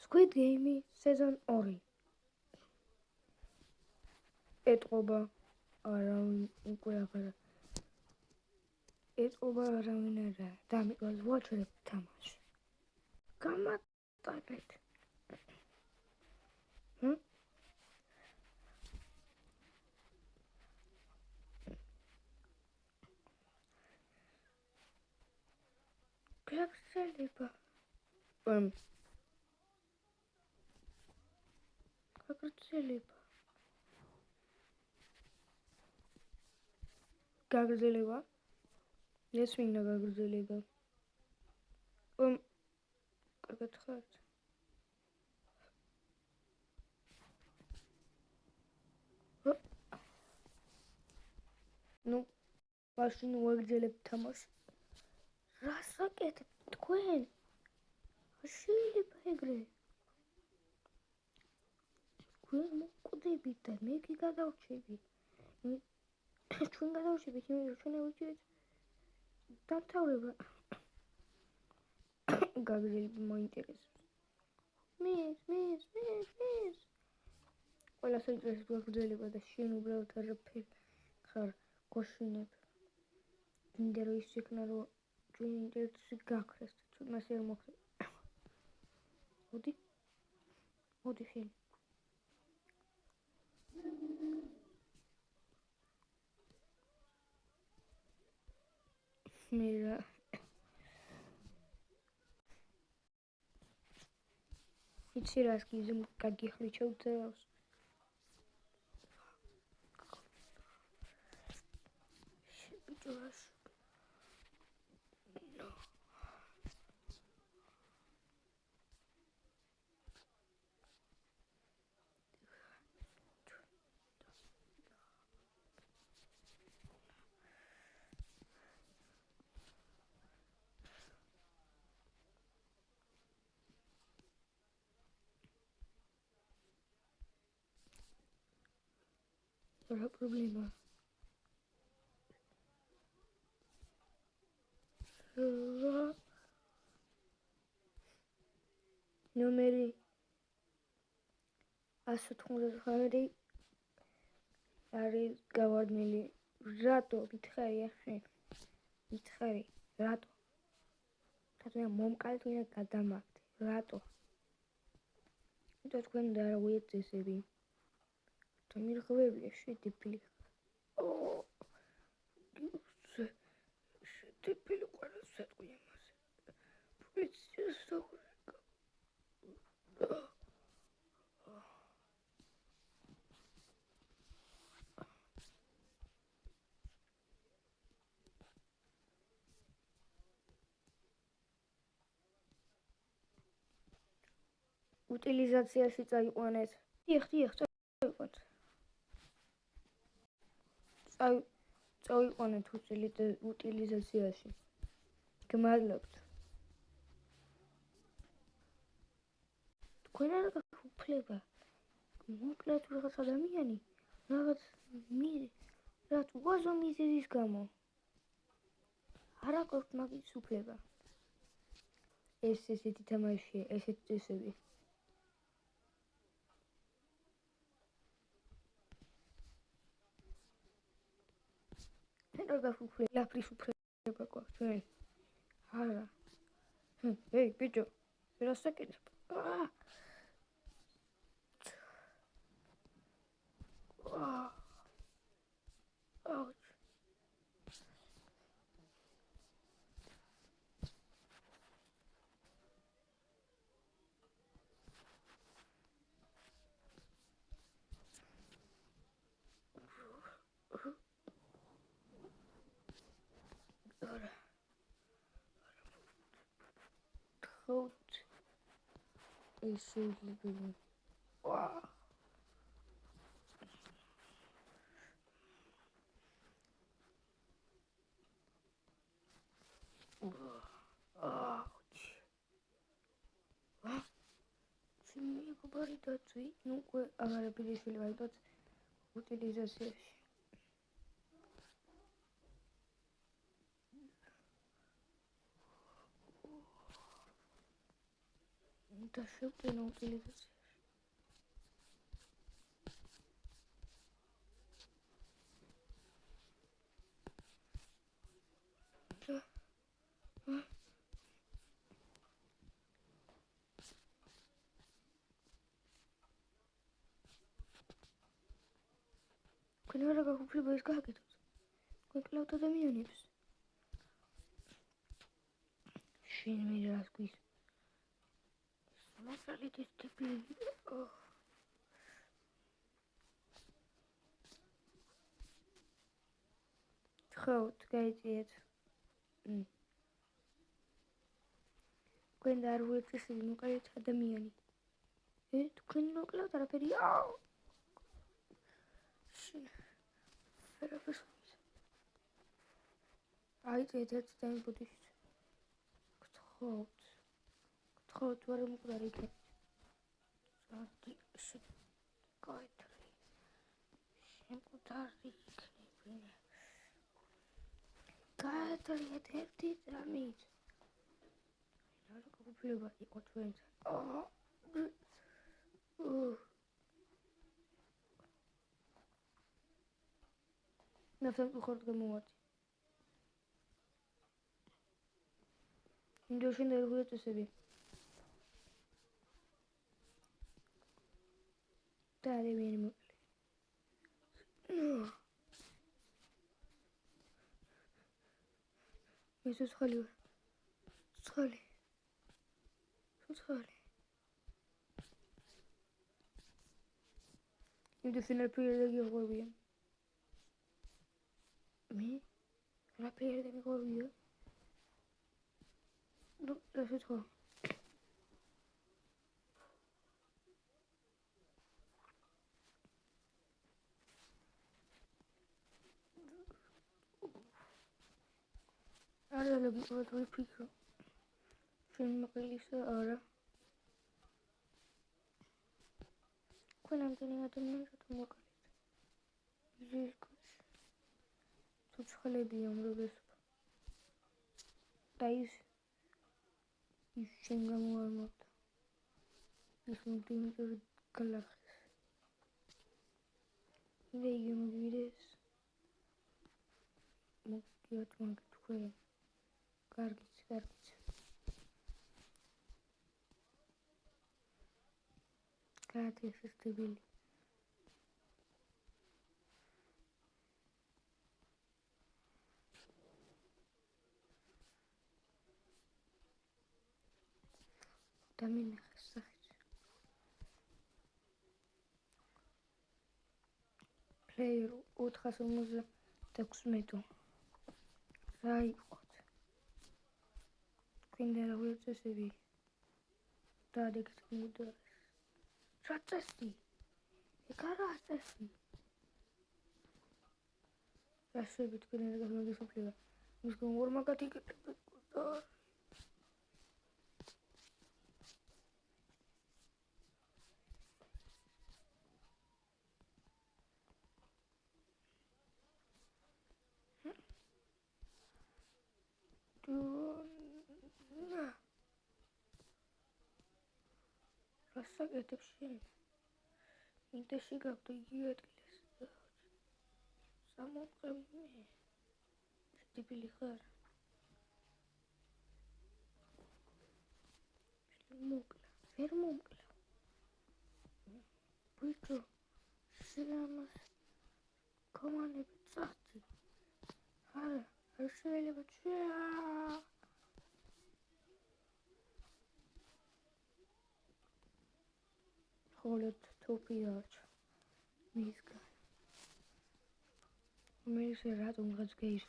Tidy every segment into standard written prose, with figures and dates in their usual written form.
Squid Game Season 2 ეტყობა არავინ უკვე აღარა ეტყობა არავინ არა და ამიტომ ვაჩერებ თამაში გამატარეთ გაგრძელება გაგრძელება ეს მინდა გაგრძელება კარგად ხართ ნუ მაშინ ვაგრძელებთ თამაში რას აკეთებ თქვენ შეიძლება ეგრე თქვენ მოკვდებით და მე კი გადავრჩები ჩვენ გადავრჩებით იმიტომ რომ ჩვენ ავიჭერეთ დამთავრება გაგრძელება მოინტერესებს მის ყველა საინტერესო გაგრძელება და შენ უბრალოდ არაფერ ხარ გოშინებ მინდა რომ ის შექმნა რომ ჩვენ ინტერესი გაქრეს და ჩვენ მასე არ მოხდება მოდი შენ მე რა იცი რას გიზომ გაგიხრი ჩავდავს შებიჭვას რა პრობლემა ნომერი 199 არის გავარდნილი რატო გითხარი ახლა გითხარი რატო თვითონ მომკალეთ ვინ გადამაგდე რატო თქვენ და რა უეცესები და მირღვევია შედებილი შედებილი ყველა სეტყვი ამაზე პოლიციას დაგვრეკა უტილიზაციაში წაიყვანეთ დიახ წავიყვანეთ წავიყვანეთ უტილიზაციაში გმადლობთ თქვენ არ გაქვთ უფლება მოკლათ რაღაც ადამიანი რაღაც უაზო მიზეზის გამო არ აქვთ მაგის უფლება ესეთი თამაშია ესეთი წესები რა გაფუფლე ლაფრის უფლება გვაქვს ჩვენ არა ეი ბიჭო რას აკეთებ ეს შეიძლება მეგობარი დაწვი ნუ უკვე აღარა პირისული ვაიდოთ უტილიზაციაში და შევტენო utilizatsiashi. Când era ca cu plebăiesc gaghetos. Când călăută de milionibus. Și nu mi-e la squeeze. Nu fără de stipili. Groot, kijk dit. Când dar hoe te zien, ook al het de miljoen. Het kun ook later per jou. Verder verschijnt. Hij deed het steen boeddhist. Groot, waarom moet ik dat? Zo die is het. Kijk. Sem moet daar rekenen. Kijk, het heeft dit aan niet. Nou, ik hoop je wat ik wat vind. Na frente do corpo da morte. Então, eu ainda vou te saber. Tá, de mínimo. Mas eu escolhi. Eu defino a primeira daqui a pouco. Me? La primeira daqui a pouco. Non, lascia qua. Allora lo vado piccolo. Film che li ora. Quando non teniamo terminato il mio calito. Tudo escolhido, meu Deus. Daí e chegamos à moto. Isso não tem muito calor. E daí eu me virei. Mas que eu tenho que tocar. Cargues. Cadê esse estabile? Também é receite. Player, outra famosa da cosmeto. Sai, quando era o eu sabia. Tá, de que se mudou. Trataste. E caraste. Já sabia que não era uma vez superior. Mas com o orma gatica. Рассага это вообще не дошига, кто едет лес. Само ко мне. Что белихар. Фермукла. Пыту. Силамас. Команды пиццаты. Ара. Решили вообще. Холод топиач. Миска. У меня все рад, он разгейс.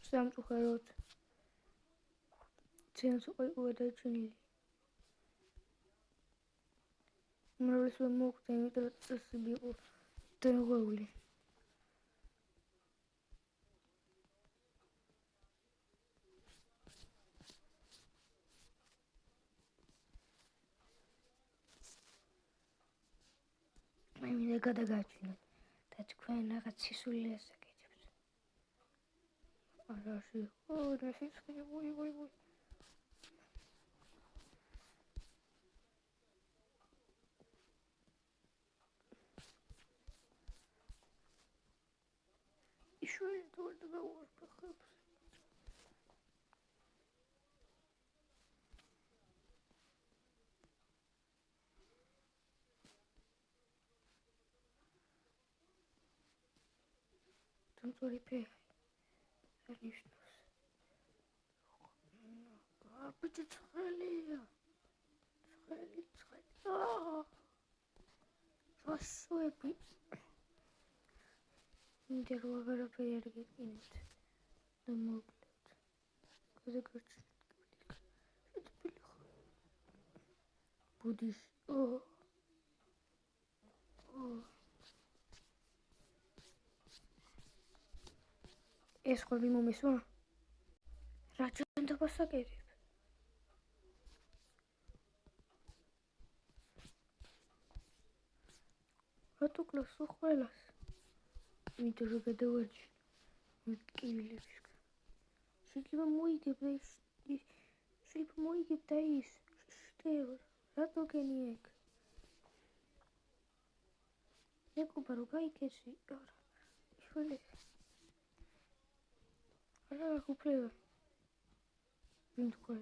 Сам тухарот. Ценс ой удачнили. Мы с вами мог там это себе тенговли. და გადაგაჩინოთ და თქვენ რაღაც სისულელეს აკეთებთ. არაში, და სიცხე, ვой. იშველი თორე გავუარბახებს. Tamtori pe Aniștos. Apătă țălia. Așa e pe. Intervagarea pe erghetinit. Da moblet. Câte gărci. Budiș. ეს ხომი მომესვა? რა ჯანდაბას აკეთებ? რატო კლავს ყველას? იმიტომ რომ გადავარჩი კივილებს. შეიძლება მოიგებ და ის შტევ. რატო გენი ეგ? ეკუბა რომ გაიქეცი. არა. შვილე. არა გუფლება. ვინ თქვა?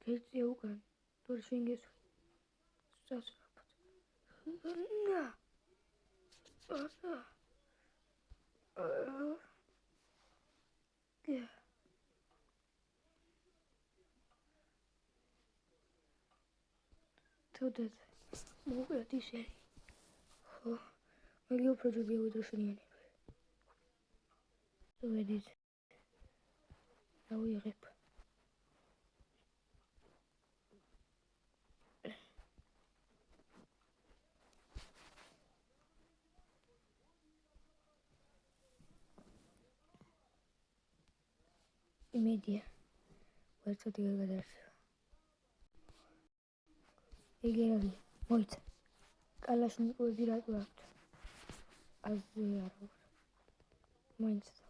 გეწია უკან. თორე შენ გესვი. სასწრაფოდ. ნა. თოდეთ მოვიოთ ისე. ხო. მე უფრო ჯობია ვიდრე შენიანები. ვედით. დავიღებ. იმედია. ვერცად გადარჩება. ეგერალი, მოიცა. კალაშნიკოვები რატო აქვთ? აზე არა ვარ. მაინც დავართ.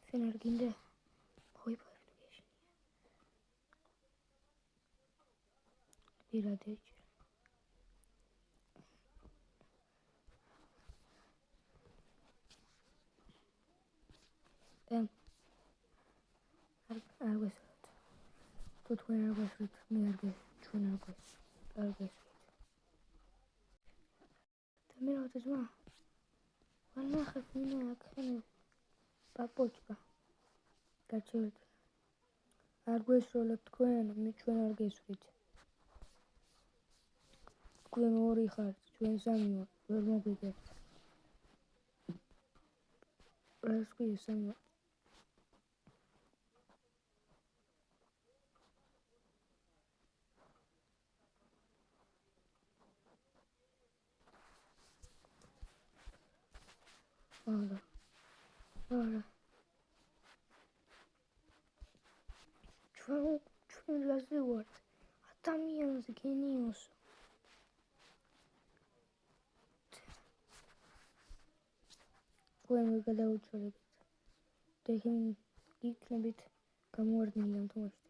შენ არ გინდა? მოიპოვებ თუ გეშინია. პირად ეჭირა. არ გვესვით. თუ თქვენ არ გვესვით, მე არ გვესვით, ჩვენ არ გვესვით. და მე რა ვთქვა? ვანახებ მინა აქ პაპოჩკა. გაჩერდ. არ გვესროლებ თქვენ, ჩვენ არ გესვით. თქვენ ორი ხართ, ჩვენ სამი ვართ, ვერ მოგვიგებთ. რას ქვია სამი? არა. ჩვენ რაზე ვართ? ადამიანზე გენიოსო. თქვენ ვერ გადაუჩვენებთ. და იქნებით გამოვარდნილი ამ თამაშში.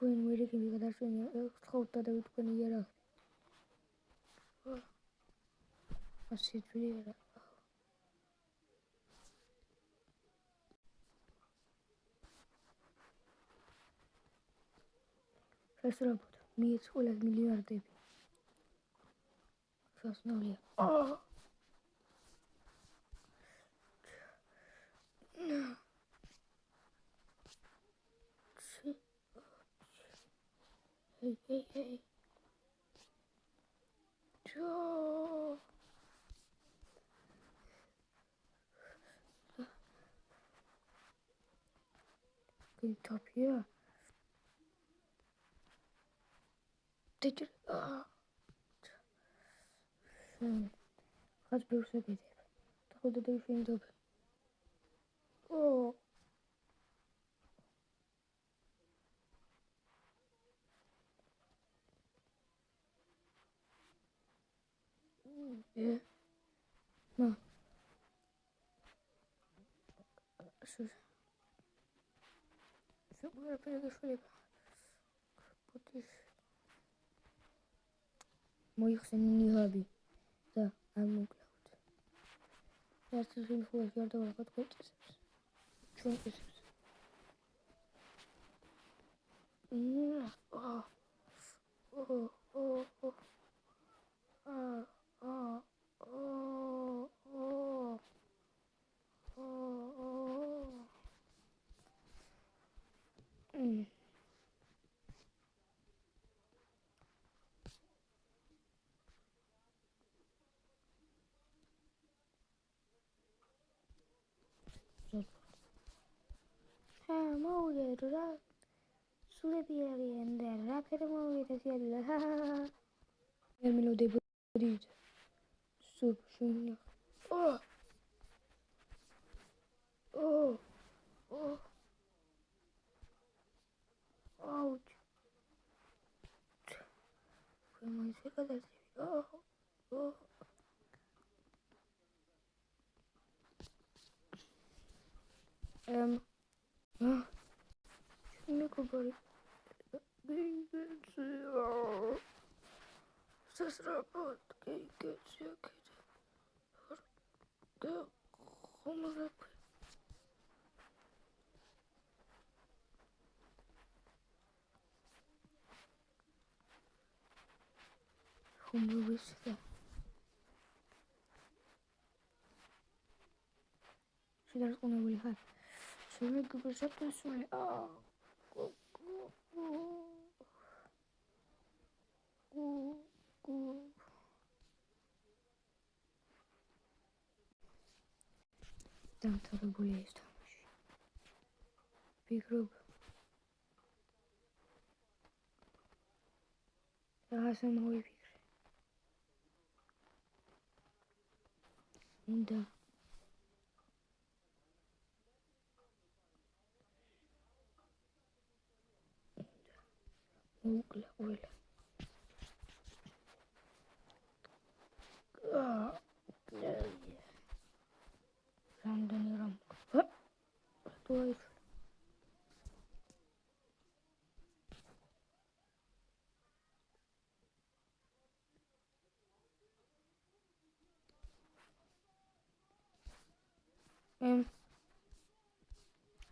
თქვენ ვერ იქნები გადარჩენილი, ეხლა დავიტყვენ იარაღი. ასე ძვირია. შესაბამოდ, მიეც ყველას მილიარდები. სასნაურია. Hey. Utopia. Teacher. Has Bruce a bit. How did they find up? Oh. Yeah. No. Sus. Seguro que fue. Putz. Mooi gezien in hobby. Da, I'm cloud. Laat ze zien voor het jaar door wat goed is. Drink is. Oh. Oh. Oh. Oh. Oh. Oh. Oh. Oh. Oh. Mooi, dat sulle en de rapper mooi dat je el melodie bodit. Super schön. Oh. Oh. Oh. Ouch. Fue muy cerca del oh. Oh. Oh. Şimdi kubari. Ses rapat. Geçecek. Kumarak. Kumarak. Сейчас он вылезает. Сегодня губернатор Сули. Там тоже более есть. Big group. Да, самый биг. Да. Угля, угля. Рамдани рамка. Что еще?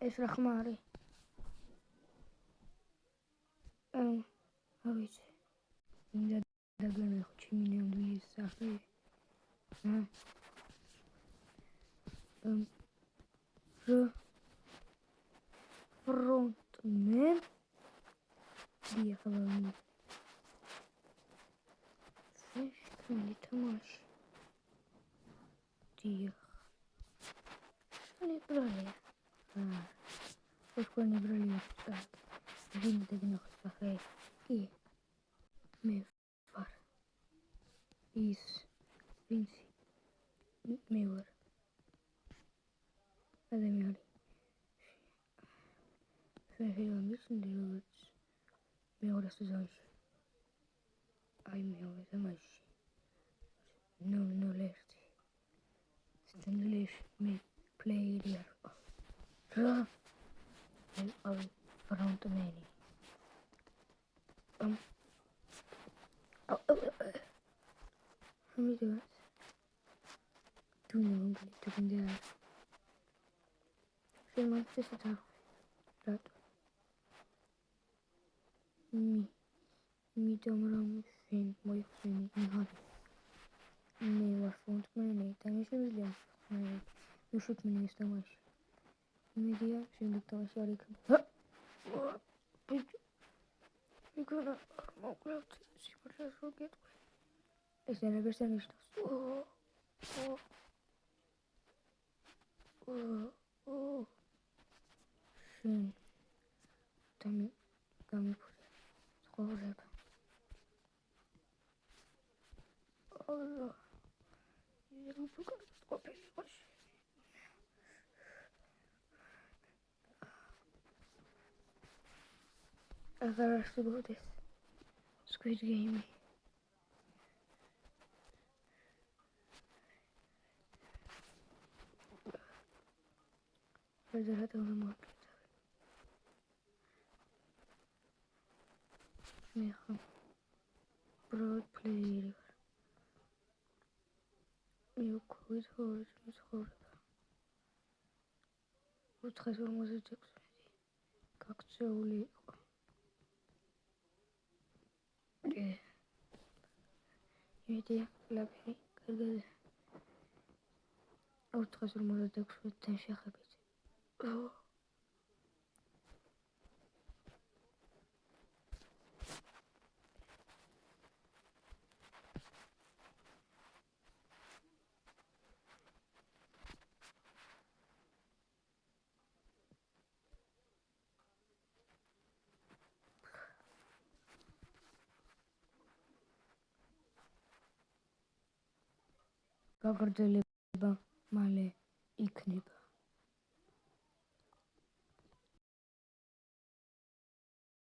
اشرح معي. هويت. إذا دقنا يخشي من يوم دي الساعة. Frontman diye falan. Şimdi tamaş diye. Şimdi böyle. Поскольку не брали так. Видно, так не хватает. И мефар. Из Винси. Мевар. هذا ميالي. فهي ميسن ديوت. ميورا سزاج. أي ميورا سماش. No left. Stanley's me play there. And all around many. How many do it? Do know to be there. She must just have that. Me tomorrow fin my fin in hobby. Me was front man, time she Williams. You shoot me next time. Media, she looked on sorry. You gonna smoke out. She would just forget. Is there ever any stuff? Oh. Schön. უფრო კატასტროფული იყო. აღარ არსებობდეს Squid Game. ფედერატიული მოაკეთა. მე ხომ ბროდ პლეიერი ვარ. მე უკვე თორემ ცხოვრება. 456 გაქცეული იყო. იმედია ლაპი კარგად 456-თან შეხებით. გაგრძელება მალე იქნება.